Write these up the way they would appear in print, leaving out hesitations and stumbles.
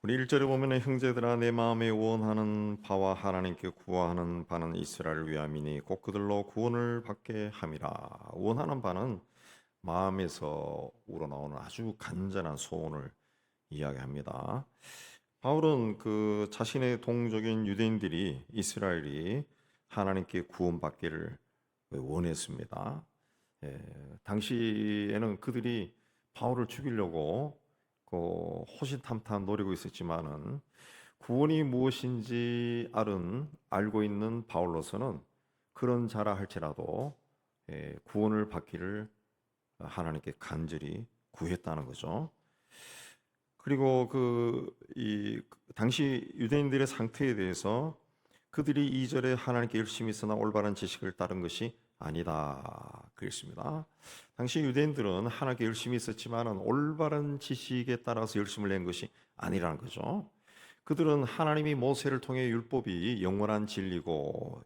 우리 1절에 보면 형제들아 내 마음에 원하는 바와 하나님께 구하는 바는 이스라엘을 위함이니 곧 그들로 구원을 받게 함이라. 원하는 바는 마음에서 우러나오는 아주 간절한 소원을 이야기합니다. 바울은 그 자신의 동족인 유대인들이 이스라엘이 하나님께 구원받기를 원했습니다. 당시에는 그들이 바울을 죽이려고 호시탐탐 노리고 있었지만은 구원이 무엇인지 알고 있는 바울로서는 그런 자라 할지라도 구원을 받기를 하나님께 간절히 구했다는 거죠. 그리고 이 당시 유대인들의 상태에 대해서 그들이 2절에 하나님께 열심히 있으나 올바른 지식을 따른 것이 아니다 그랬습니다. 당시 유대인들은 하나님께 열심히 있었지만은 올바른 지식에 따라서 열심을 낸 것이 아니라는 거죠. 그들은 하나님이 모세를 통해 율법이 영원한 진리고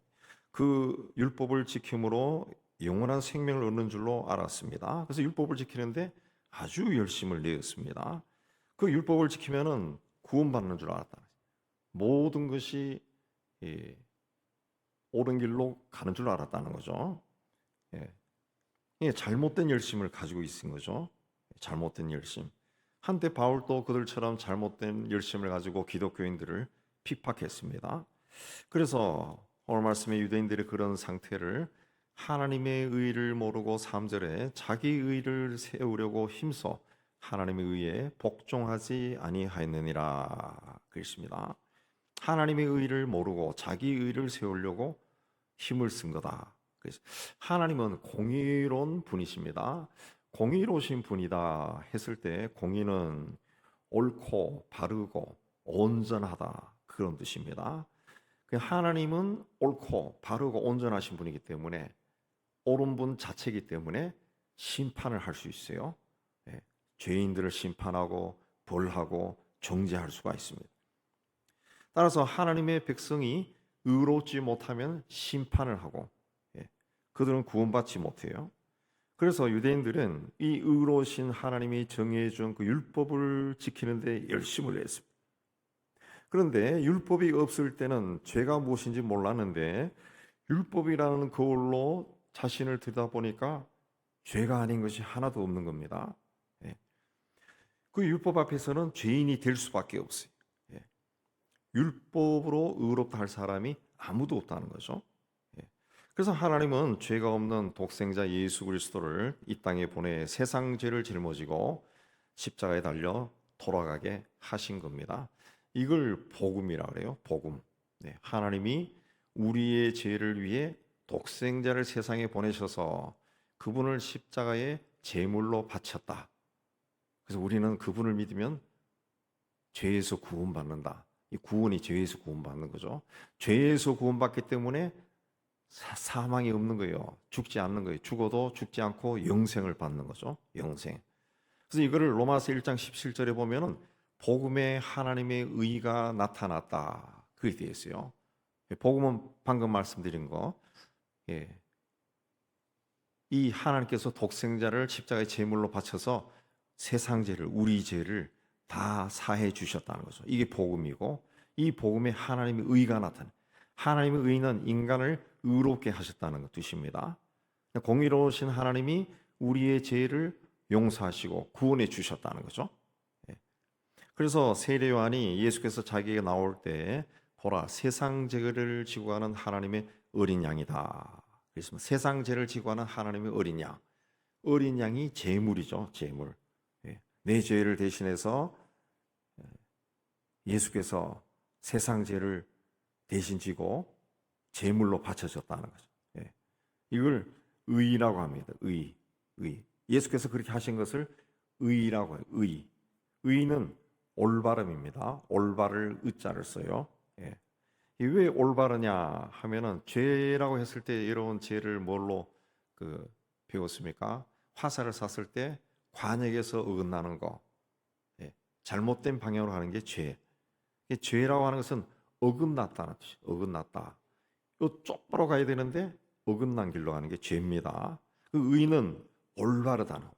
그 율법을 지킴으로 영원한 생명을 얻는 줄로 알았습니다. 그래서 율법을 지키는데 아주 열심을 내었습니다. 그 율법을 지키면은 구원받는 줄 알았다. 모든 것이 옳은 길로 가는 줄 알았다는 거죠. 이게 잘못된 열심을 가지고 있은 거죠. 잘못된 열심. 한때 바울도 그들처럼 잘못된 열심을 가지고 기독교인들을 핍박했습니다. 그래서 오늘 말씀에 유대인들의 그런 상태를 하나님의 의를 모르고 3절에 자기 의를 세우려고 힘써 하나님의 의에 복종하지 아니하였느니라 그랬습니다. 하나님의 의를 모르고 자기 의를 세우려고 힘을 쓴 거다. 그래서 하나님은 공의로운 분이십니다. 공의로우신 분이다 했을 때 공의는 옳고 바르고 온전하다 그런 뜻입니다. 하나님은 옳고 바르고 온전하신 분이기 때문에 옳은 분 자체이기 때문에 심판을 할 수 있어요. 죄인들을 심판하고 벌하고 정죄할 수가 있습니다. 따라서 하나님의 백성이 의롭지 못하면 심판을 하고 그들은 구원받지 못해요. 그래서 유대인들은 이 의로우신 하나님이 정해 준 그 율법을 지키는데 열심을 했습니다. 그런데 율법이 없을 때는 죄가 무엇인지 몰랐는데 율법이라는 거울로 자신을 들여다보니까 죄가 아닌 것이 하나도 없는 겁니다. 그 율법 앞에서는 죄인이 될 수밖에 없어요. 율법으로 의롭다 할 사람이 아무도 없다는 거죠. 그래서 하나님은 죄가 없는 독생자 예수 그리스도를 이 땅에 보내 세상 죄를 짊어지고 십자가에 달려 돌아가게 하신 겁니다. 이걸 복음이라 그래요. 복음. 하나님이 우리의 죄를 위해 독생자를 세상에 보내셔서 그분을 십자가에 제물로 바쳤다. 그래서 우리는 그분을 믿으면 죄에서 구원받는다. 이 구원이 죄에서 구원받는 거죠. 죄에서 구원받기 때문에 사망이 없는 거예요. 죽지 않는 거예요. 죽어도 죽지 않고 영생을 받는 거죠. 영생. 그래서 이거를 로마서 1장 17절에 보면은 복음에 하나님의 의가 나타났다. 그게 되어 있어요. 복음은 방금 말씀드린 거. 이 하나님께서 독생자를 십자가의 제물로 바쳐서 세상 죄를, 우리 죄를 다 사해 주셨다는 거죠. 이게 복음이고 이 복음에 하나님의 의가 나타나. 하나님의 의는 인간을 의롭게 하셨다는 뜻입니다. 공의로우신 하나님이 우리의 죄를 용서하시고 구원해 주셨다는 거죠. 그래서 세례 요한이 예수께서 자기가 나올 때 보라 세상 죄를 지고 가는 하나님의 어린 양이다. 그래서 세상 죄를 지고 가는 하나님의 어린 양. 어린 양이 제물이죠. 제물. 내 죄를 대신해서 예수께서 세상 죄를 대신 지고 제물로 바쳐졌다는 거죠. 이걸 의라고 합니다. 의. 예수께서 그렇게 하신 것을 의라고 해요. 의는 올바름입니다. 올바를 의자를 써요. 왜 올바르냐 하면은 죄라고 했을 때 여러분 죄를 뭘로 배웠습니까? 화살을 쐈을 때 관역에서 어긋나는 거, 잘못된 방향으로 가는 게 죄. 죄라고 하는 것은 어긋났다는 뜻이에요. 어긋났다. 요 쪽바로 가야 되는데 어긋난 길로 가는 게 죄입니다. 그 의는 올바르다.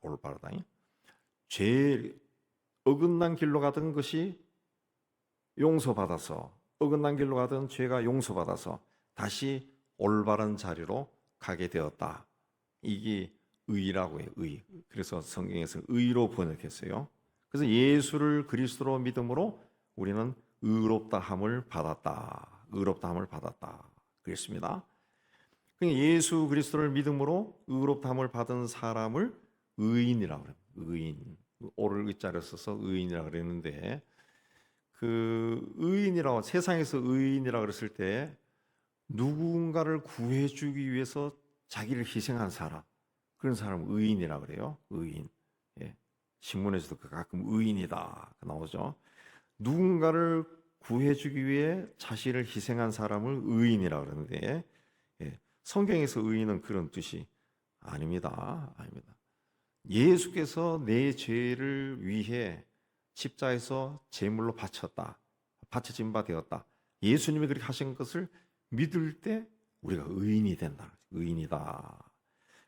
죄 어긋난 길로 가던 것이 용서받아서 어긋난 길로 가던 죄가 용서받아서 다시 올바른 자리로 가게 되었다. 이게 의라고 해요. 의. 그래서 성경에서 의로 번역했어요. 그래서 예수를 그리스도로 믿음으로 우리는 의롭다함을 받았다. 의롭다함을 받았다. 그랬습니다. 예수 그리스도를 믿음으로 의롭다함을 받은 사람을 의인이라고 그래요. 의인. 오를 의자를 써서 의인이라고 그랬는데 그 의인이라고 세상에서 의인이라고 그랬을 때 누군가를 구해주기 위해서 자기를 희생한 사람 그런 사람을 의인이라고 그래요. 의인. 예. 신문에서도 가끔 의인이다 나오죠. 누군가를 구해주기 위해 자신을 희생한 사람을 의인이라고 그러는데 예. 성경에서 의인은 그런 뜻이 아닙니다. 아닙니다. 예수께서 내 죄를 위해 십자에서 제물로 바쳤다. 바쳐진 바 되었다. 예수님이 그렇게 하신 것을 믿을 때 우리가 의인이 된다. 의인이다.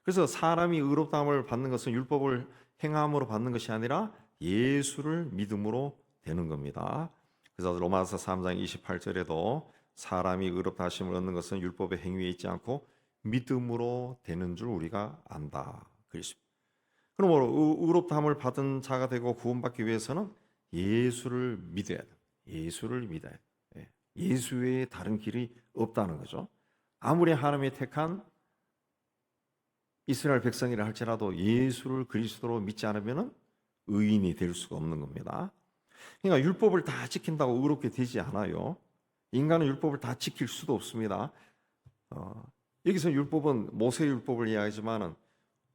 그래서 사람이 의롭다함을 받는 것은 율법을 행함으로 받는 것이 아니라 예수를 믿음으로 되는 겁니다. 그래서 로마서 3장 28절에도 사람이 의롭다 하심을 얻는 것은 율법의 행위에 있지 않고 믿음으로 되는 줄 우리가 안다. 그렇습니다. 그러므로 의롭다함을 받은 자가 되고 구원받기 위해서는 예수를 믿어야 돼. 예수를 믿어야 돼. 예수 외에 다른 길이 없다는 거죠. 아무리 하나님이 택한 이스라엘 백성이라 할지라도 예수를 그리스도로 믿지 않으면 의인이 될 수가 없는 겁니다. 그러니까 율법을 다 지킨다고 의롭게 되지 않아요. 인간은 율법을 다 지킬 수도 없습니다. 여기서 율법은 모세 율법을 이야기하지만은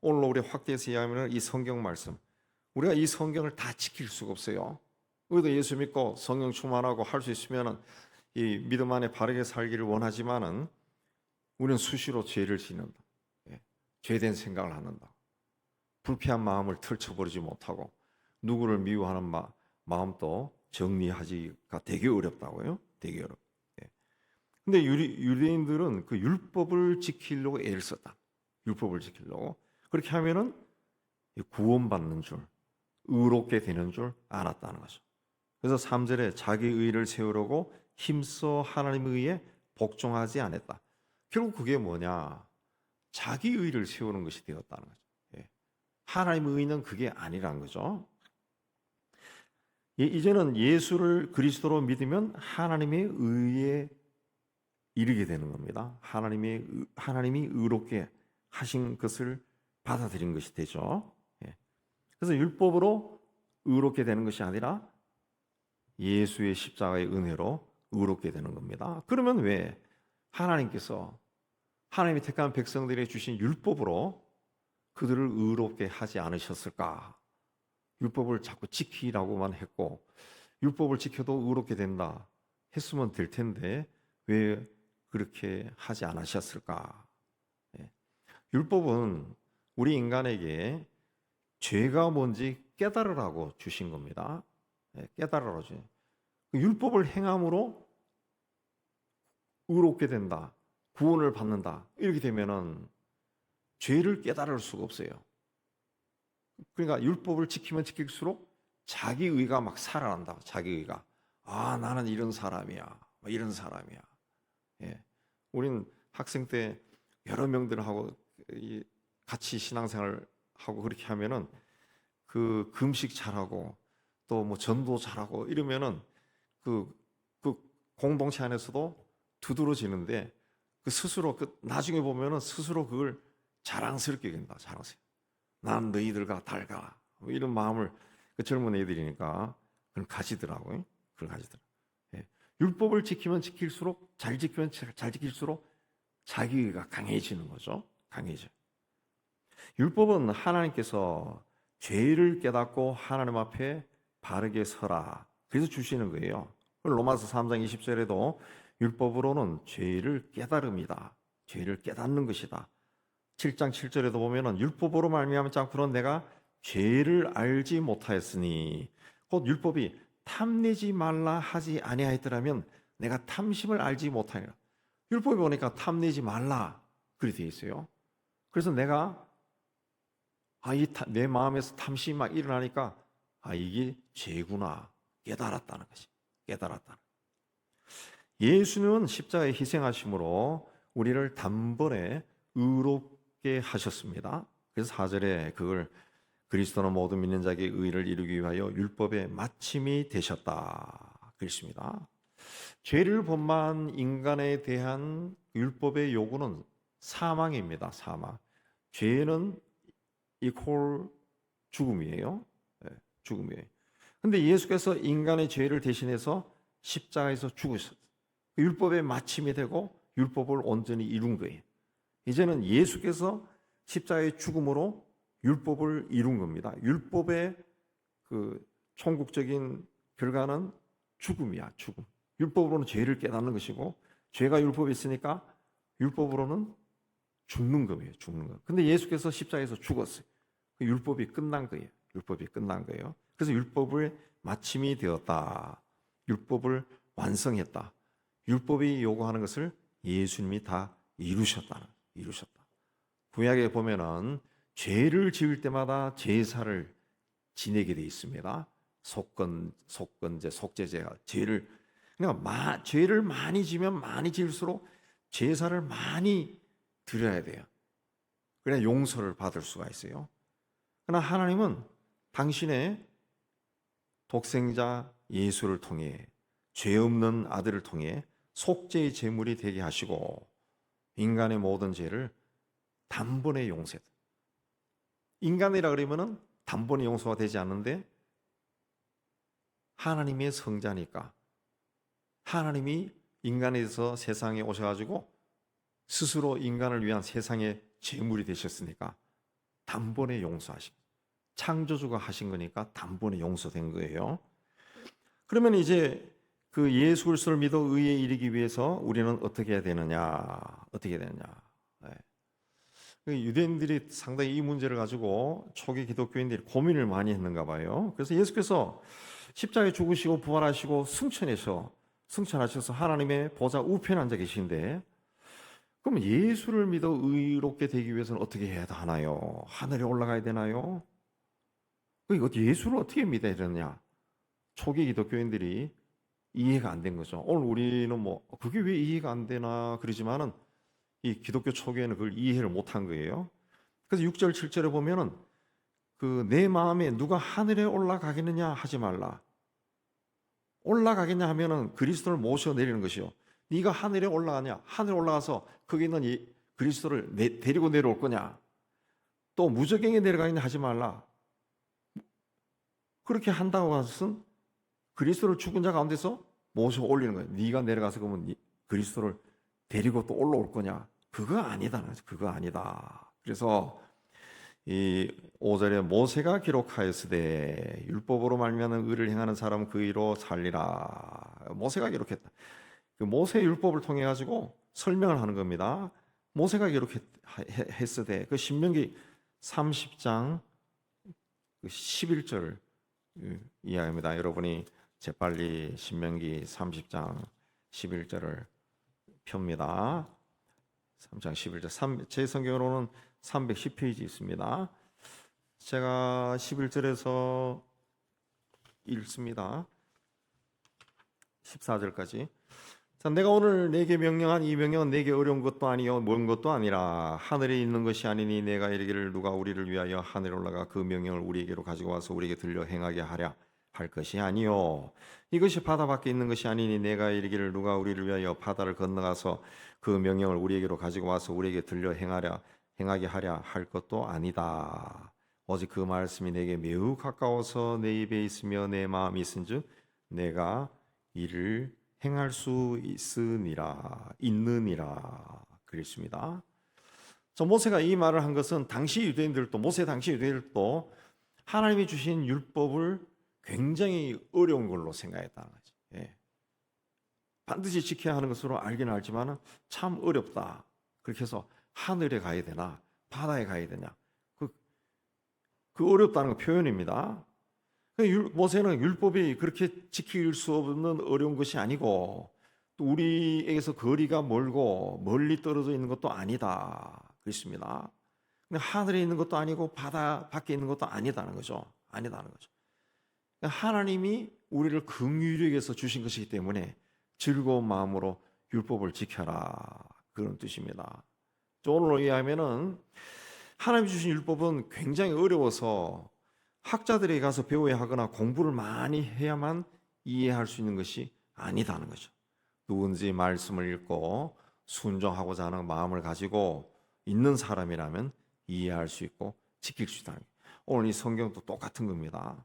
오늘 우리 확대해서 이야기하면 이 성경 말씀 우리가 이 성경을 다 지킬 수가 없어요. 우리도 예수 믿고 성령 충만하고 할 수 있으면은 이 믿음 안에 바르게 살기를 원하지만은 우리는 수시로 죄를 짓는다. 죄된 생각을 한다. 불쾌한 마음을 털쳐버리지 못하고 누구를 미워하는 마음도 정리하기가 되게 어렵다고요. 되게 어렵. 근데 유대인들은 그 율법을 지키려고 애를 썼다. 율법을 지키려고. 그렇게 하면은 구원받는 줄, 의롭게 되는 줄 알았다는 거죠. 그래서 3절에 자기 의를 세우려고 힘써 하나님의 의에 복종하지 않았다. 결국 그게 뭐냐? 자기 의를 세우는 것이 되었다는 거죠. 하나님의 의는 그게 아니란 거죠. 이제는 예수를 그리스도로 믿으면 하나님의 의에 이르게 되는 겁니다. 하나님이 의롭게 하신 것을 받아들인 것이 되죠. 그래서 율법으로 의롭게 되는 것이 아니라 예수의 십자가의 은혜로 의롭게 되는 겁니다. 그러면 왜 하나님께서 하나님이 택한 백성들에게 주신 율법으로 그들을 의롭게 하지 않으셨을까? 율법을 자꾸 지키라고만 했고 율법을 지켜도 의롭게 된다 했으면 될 텐데 왜 그렇게 하지 않으셨을까? 율법은 우리 인간에게 죄가 뭔지 깨달으라고 주신 겁니다. 깨달으라고 주신. 율법을 행함으로 의롭게 된다. 구원을 받는다. 이렇게 되면은 죄를 깨달을 수가 없어요. 그러니까 율법을 지키면 지킬수록 자기 의가 막 살아난다. 자기 의가. 아, 나는 이런 사람이야. 이런 사람이야. 우린 학생 때 여러 명들하고 같이 신앙생활 하고 그렇게 하면은 그 금식 잘하고 또 뭐 전도 잘하고 이러면은 그 공동체 안에서도 두드러지는데 그 스스로 나중에 보면은 스스로 그걸 자랑스럽게 된다. 자랑스럽게. 난 너희들과 달가. 뭐 이런 마음을 그 젊은 애들이니까 그걸 가지더라고요. 그걸 가지더라고요. 율법을 지키면 지킬수록 잘 지키면 잘 지킬수록 자기가 강해지는 거죠. 강해져. 율법은 하나님께서 죄를 깨닫고 하나님 앞에 바르게 서라. 그래서 주시는 거예요. 로마서 3장 20절에도 율법으로는 죄를 깨달음이다. 죄를 깨닫는 것이다. 7장 7절에도 보면은 율법으로 말미암지 않고는 내가 죄를 알지 못하였으니 곧 율법이 탐내지 말라 하지 아니하였더라면 내가 탐심을 알지 못하리라. 율법에 보니까 탐내지 말라 그렇게 되어 있어요. 그래서 내가 내 마음에서 탐심이 막 일어나니까 이게 죄구나 깨달았다는 것이 깨달았다. 예수는 십자가에 희생하심으로 우리를 단번에 의롭게 하셨습니다. 그래서 4절에 그걸 그리스도는 모든 믿는 자에게 의를 이루기 위하여 율법의 마침이 되셨다 그랬습니다. 죄를 범한 인간에 대한 율법의 요구는 사망입니다. 사망. 죄는 이퀄 죽음이에요. 죽음이에요. 근데 예수께서 인간의 죄를 대신해서 십자가에서 죽으셨어요. 율법의 마침이 되고 율법을 온전히 이룬 거예요. 이제는 예수께서 십자가의 죽음으로 율법을 이룬 겁니다. 율법의 그 총국적인 결과는 죽음이야, 죽음. 율법으로는 죄를 깨닫는 것이고, 죄가 율법에 있으니까 율법으로는 죽는 거예요, 죽는 거. 근데 예수께서 십자가에서 죽었어요. 율법이 끝난 거예요. 율법이 끝난 거예요. 그래서 율법을 마침이 되었다. 율법을 완성했다. 율법이 요구하는 것을 예수님이 다 이루셨다. 구약에 보면은 죄를 지을 때마다 제사를 지내게 돼 있습니다. 속건제, 속죄제가 그러니까 죄를 많이 지면 많이 지을수록 제사를 많이 드려야 돼요. 그래야 용서를 받을 수가 있어요. 그러나 하나님은 당신의 독생자 예수를 통해 죄 없는 아들을 통해 속죄의 제물이 되게 하시고 인간의 모든 죄를 단번에 용서했다. 인간이라 그러면은 단번에 용서가 되지 않는데 하나님의 성자니까 하나님이 인간에서 세상에 오셔가지고 스스로 인간을 위한 세상의 제물이 되셨으니까 단번에 용서하신 창조주가 하신 거니까 단번에 용서된 거예요. 그러면 이제 그 예수 그리스도를 믿어 의에 이르기 위해서 우리는 어떻게 해야 되느냐? 유대인들이 상당히 이 문제를 가지고 초기 기독교인들이 고민을 많이 했는가 봐요. 그래서 예수께서 십자가에 죽으시고 부활하시고 승천하셔서 하나님의 보좌 우편에 앉아 계신데, 그럼 예수를 믿어 의롭게 되기 위해서는 어떻게 해야 하나요? 하늘에 올라가야 되나요? 예수를 어떻게 믿어야 되느냐? 초기 기독교인들이 이해가 안 된 거죠. 오늘 우리는 그게 왜 이해가 안 되나 그러지만은 이 기독교 초기에는 그걸 이해를 못한 거예요. 그래서 6절 7절에 보면은 내 마음에 누가 하늘에 올라가겠느냐 하지 말라. 올라가겠냐 하면은 그리스도를 모셔 내리는 것이요. 네가 하늘에 올라가냐? 하늘에 올라가서 거기 있는 이 그리스도를 데리고 내려올 거냐? 또 무저갱에 내려가겠냐 하지 말라. 그렇게 한다고 하것은 그리스도를 죽은 자 가운데서 모셔 올리는 거예요. 네가 내려가서 그러면 그리스도를 데리고 또 올라올 거냐? 그거 아니다. 그거 아니다. 그래서 이 5절에 모세가 기록하였으되 율법으로 말미암는 의를 행하는 사람은 그 의로 살리라. 모세가 기록했다. 그 모세 율법을 통해 가지고 설명을 하는 겁니다. 모세가 기록했으되 그 신명기 30장 11절 이해합니다. 여러분이 재빨리 신명기 30장 11절을 펴니다. 3장 11절. 제 성경으로는 310페이지 있습니다. 제가 11절에서 읽습니다. 14절까지. 자, 내가 오늘 내게 명령한 이 명령은 내게 어려운 것도 아니요 먼 것도 아니라 하늘에 있는 것이 아니니 내가 이르기를 누가 우리를 위하여 하늘에 올라가 그 명령을 우리에게로 가지고 와서 우리에게 들려 행하게 하랴 할 것이 아니요 이것이 바다 밖에 있는 것이 아니니 내가 이르기를 누가 우리를 위하여 바다를 건너가서 그 명령을 우리에게로 가지고 와서 우리에게 들려 행하게 하랴 할 것도 아니다. 오직 그 말씀이 내게 매우 가까워서 내 입에 있으며 내 마음이 있은즉 내가 이를 행할 수 있느니라 그랬습니다. 모세가 이 말을 한 것은 모세 당시 유대인들도 하나님이 주신 율법을 굉장히 어려운 걸로 생각했다는 거죠. 예. 반드시 지켜야 하는 것으로 알기는 알지만 참 어렵다. 그렇게 해서 하늘에 가야 되나 바다에 가야 되냐 그 어렵다는 거 표현입니다. 모세는 율법이 그렇게 지킬 수 없는 어려운 것이 아니고 또 우리에게서 거리가 멀고 멀리 떨어져 있는 것도 아니다 그렇습니다. 하늘에 있는 것도 아니고 바다 밖에 있는 것도 아니다는 거죠. 하나님이 우리를 긍휼히 여겨서 주신 것이기 때문에 즐거운 마음으로 율법을 지켜라, 그런 뜻입니다. 오늘로 이해하면은 하나님 주신 율법은 굉장히 어려워서 학자들에게 가서 배워야 하거나 공부를 많이 해야만 이해할 수 있는 것이 아니다는 거죠. 누군지 말씀을 읽고 순종하고자 하는 마음을 가지고 있는 사람이라면 이해할 수 있고 지킬 수 있다는 거예요. 오늘 이 성경도 똑같은 겁니다.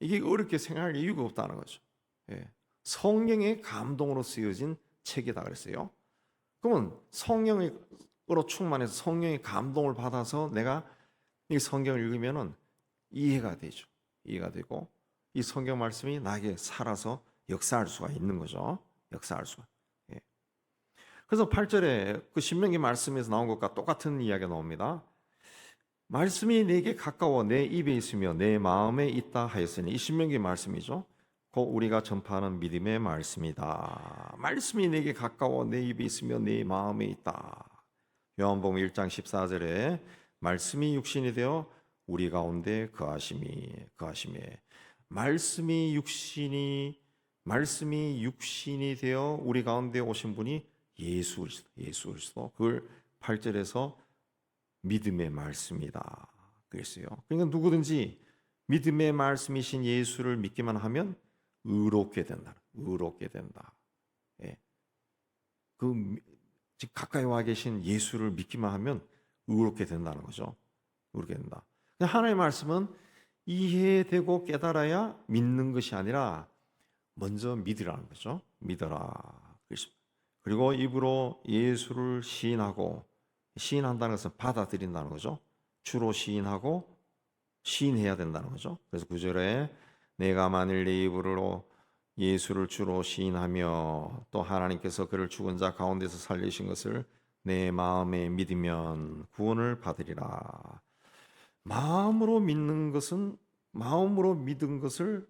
이게 어렵게 생각할 이유가 없다는 거죠. 예. 성령의 감동으로 쓰여진 책이다 그랬어요. 그러면 성령으로 충만해서 성령의 감동을 받아서 내가 이 성경을 읽으면은 이해가 되죠. 이해가 되고 이 성경 말씀이 나에게 살아서 역사할 수가 있는 거죠. 역사할 수가. 예. 그래서 8절에 그 신명기 말씀에서 나온 것과 똑같은 이야기가 나옵니다. 말씀이 내게 가까워 내 입에 있으며 내 마음에 있다 하였으니, 이 신명기 말씀이죠. 곧 우리가 전파하는 믿음의 말씀이다. 말씀이 내게 가까워 내 입에 있으며 내 마음에 있다. 요한복음 1장 14절에 말씀이 육신이 되어 우리 가운데 거하심에 말씀이 육신이 되어 우리 가운데 오신 분이 예수 그리스도. 그걸 8절에서 믿음의 말씀이다 그랬어요. 그러니까 누구든지 믿음의 말씀이신 예수를 믿기만 하면 의롭게 된다. 예. 즉 가까이 와 계신 예수를 믿기만 하면 의롭게 된다는 거죠. 의롭게 된다. 하나님의 말씀은 이해되고 깨달아야 믿는 것이 아니라 먼저 믿으라는 거죠. 믿어라. 그리고 입으로 예수를 시인한다는 것은 받아들인다는 거죠. 주로 시인하고 시인해야 된다는 거죠. 그래서 9절에 내가 만일 내 입으로 예수를 주로 시인하며 또 하나님께서 그를 죽은 자 가운데서 살리신 것을 내 마음에 믿으면 구원을 받으리라. 마음으로 믿는 것은 마음으로 믿은 것을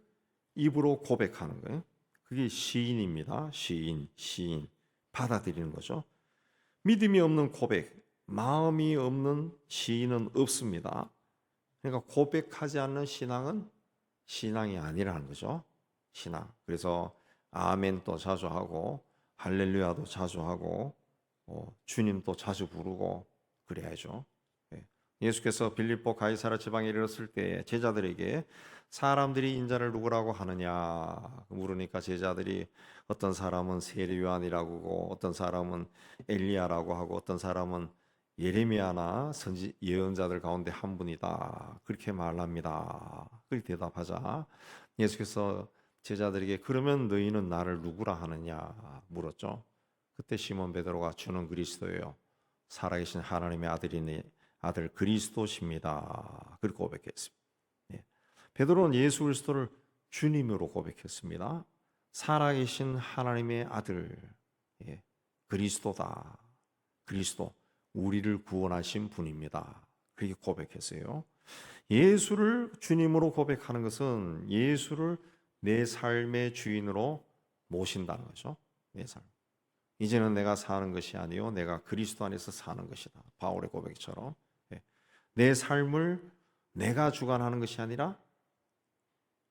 입으로 고백하는 거예요. 그게 시인입니다. 시인 받아들이는 거죠. 믿음이 없는 고백, 마음이 없는 시인은 없습니다. 그러니까 고백하지 않는 신앙은 신앙이 아니라는 거죠. 신앙. 그래서 아멘도 자주 하고 할렐루야도 자주 하고 주님도 자주 부르고 그래야죠. 예수께서 빌립보 가이사랴 지방에 이르렀을 때 제자들에게 사람들이 인자를 누구라고 하느냐 물으니까 제자들이 어떤 사람은 세례 요한이라고 하고 어떤 사람은 엘리야라고 하고 어떤 사람은 예레미야나 선지 예언자들 가운데 한 분이다 그렇게 말합니다. 그렇게 대답하자 예수께서 제자들에게 그러면 너희는 나를 누구라 하느냐 물었죠. 그때 시몬 베드로가 주는 그리스도예요. 살아계신 하나님의 아들 그리스도십니다. 그렇게 고백했습니다. 베드로는 예수 그리스도를 주님으로 고백했습니다. 살아계신 하나님의 아들 그리스도다. 그리스도 우리를 구원하신 분입니다. 그렇게 고백했어요. 예수를 주님으로 고백하는 것은 예수를 내 삶의 주인으로 모신다는 거죠. 내 삶. 이제는 내가 사는 것이 아니요 내가 그리스도 안에서 사는 것이다. 바울의 고백처럼 내 삶을 내가 주관하는 것이 아니라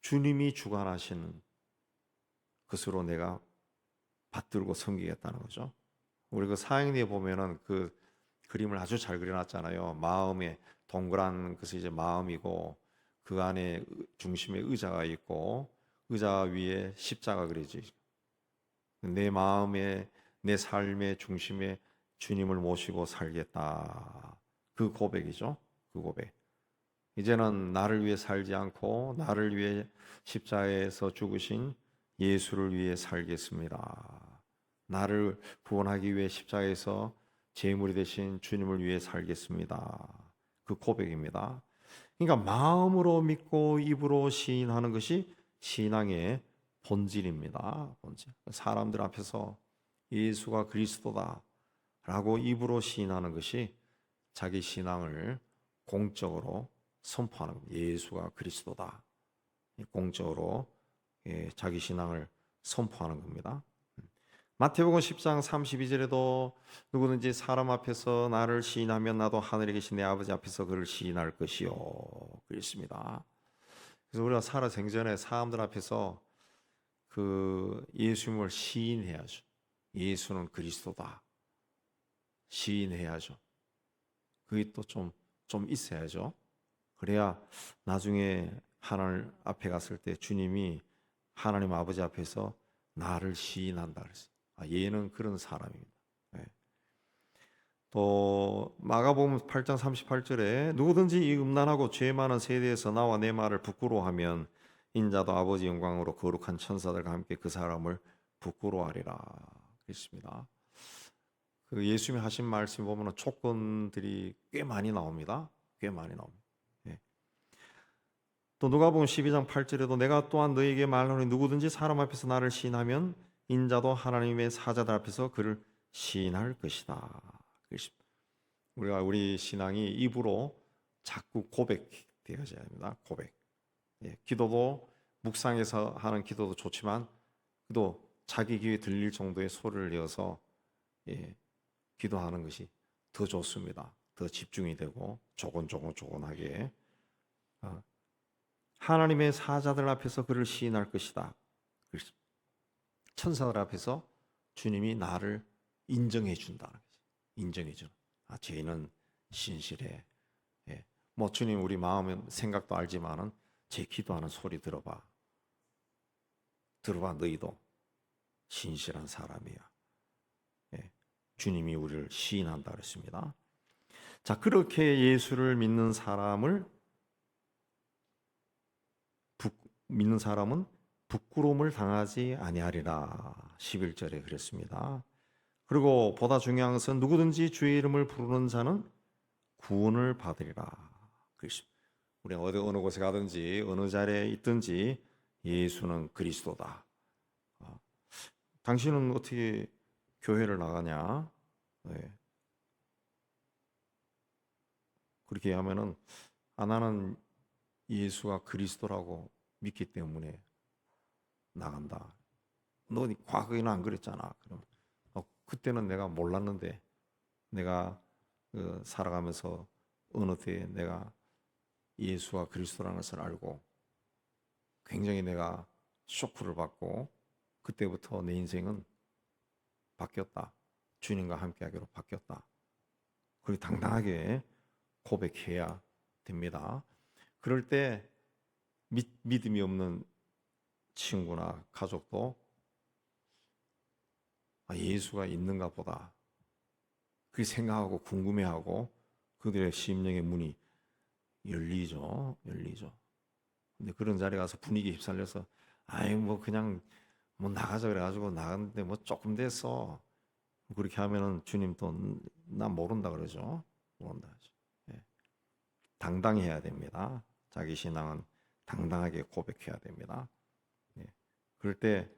주님이 주관하시는 것으로 내가 받들고 섬기겠다는 거죠. 우리 그 사행리에 보면은 그 그림을 아주 잘 그려놨잖아요. 마음에 동그란 것이 이제 마음이고 그 안에 중심에 의자가 있고 의자 위에 십자가 그려져 있고 내 마음에 내 삶의 중심에 주님을 모시고 살겠다. 그 고백이죠. 그 고백. 이제는 나를 위해 살지 않고 나를 위해 십자가에서 죽으신 예수를 위해 살겠습니다. 나를 구원하기 위해 십자가에서 제물이 되신 주님을 위해 살겠습니다. 그 고백입니다. 그러니까 마음으로 믿고 입으로 시인하는 것이 신앙의 본질입니다. 본질. 사람들 앞에서 예수가 그리스도다 라고 입으로 시인하는 것이 자기 신앙을 공적으로 선포하는 겁니다. 예수가 그리스도다. 공적으로 자기 신앙을 선포하는 겁니다. 마태복음 10장 32절에도 누구든지 사람 앞에서 나를 시인하면 나도 하늘에 계신 내 아버지 앞에서 그를 시인할 것이요 그랬습니다. 그래서 우리가 살아 생전에 사람들 앞에서 그 예수님을 시인해야죠. 예수는 그리스도다. 시인해야죠. 그게 또 좀 있어야죠. 그래야 나중에 하나님 앞에 갔을 때 주님이 하나님 아버지 앞에서 나를 시인한다 그랬어요. 얘는 그런 사람입니다. 예. 또 마가복음 8장 38절에 누구든지 이 음란하고 죄 많은 세대에서 나와 내 말을 부끄러워하면 인자도 아버지 영광으로 거룩한 천사들과 함께 그 사람을 부끄러워하리라 그랬습니다. 그 예수님이 하신 말씀 보면 조건들이 꽤 많이 나옵니다. 꽤 많이 나옵니다. 예. 또 누가복음 12장 8절에도 내가 또한 너에게 말하노니 누구든지 사람 앞에서 나를 시인하면 인자도 하나님의 사자들 앞에서 그를 시인할 것이다. 우리 신앙이 입으로 자꾸 고백되어져야 합니다. 고백. 예, 기도도 묵상해서 하는 기도도 좋지만 또 자기 귀에 들릴 정도의 소리를 내어서 기도하는 것이 더 좋습니다. 더 집중이 되고 조곤조곤하게 하나님의 사자들 앞에서 그를 시인할 것이다. 천사들 앞에서 주님이 나를 인정해 준다는 거죠. 인정해 주는. 쟤는 신실해. 예. 뭐 주님 우리 마음의 생각도 알지만은 제 기도하는 소리 들어봐. 너희도 신실한 사람이야. 예. 주님이 우리를 시인한다 그랬습니다. 자, 그렇게 예수를 믿는 사람은 부끄러움을 당하지 아니하리라. 11절에 그랬습니다. 그리고 보다 중요한 것은 누구든지 주의 이름을 부르는 자는 구원을 받으리라. 우리가 어느 곳에 가든지 어느 자리에 있든지 예수는 그리스도다. 당신은 어떻게 교회를 나가냐? 네. 그렇게 하면은 나는 예수가 그리스도라고 믿기 때문에 나간다. 너 과거에는 안 그랬잖아. 그럼 그때는 내가 몰랐는데 내가 살아가면서 어느 때에 내가 예수가 그리스도라는 것을 알고 굉장히 내가 쇼크를 받고 그때부터 내 인생은 바뀌었다. 주님과 함께하기로 바뀌었다. 그리고 당당하게 고백해야 됩니다. 그럴 때 믿음이 없는 친구나 가족도 예수가 있는가 보다 그렇게 생각하고 궁금해하고 그들의 심령의 문이 열리죠. 근데 그런 자리에 가서 분위기 휩쓸려서 그냥 나가자 그래가지고 나갔는데 조금 됐어. 그렇게 하면은 주님 또 나 모른다 그러죠. 모른다 하죠. 예. 당당해야 됩니다. 자기 신앙은 당당하게 고백해야 됩니다. 예. 그럴 때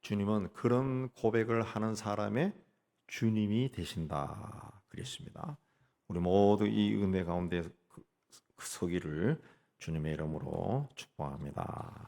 주님은 그런 고백을 하는 사람의 주님이 되신다 그랬습니다. 우리 모두 이 은혜 가운데 서기를 주님의 이름으로 축복합니다.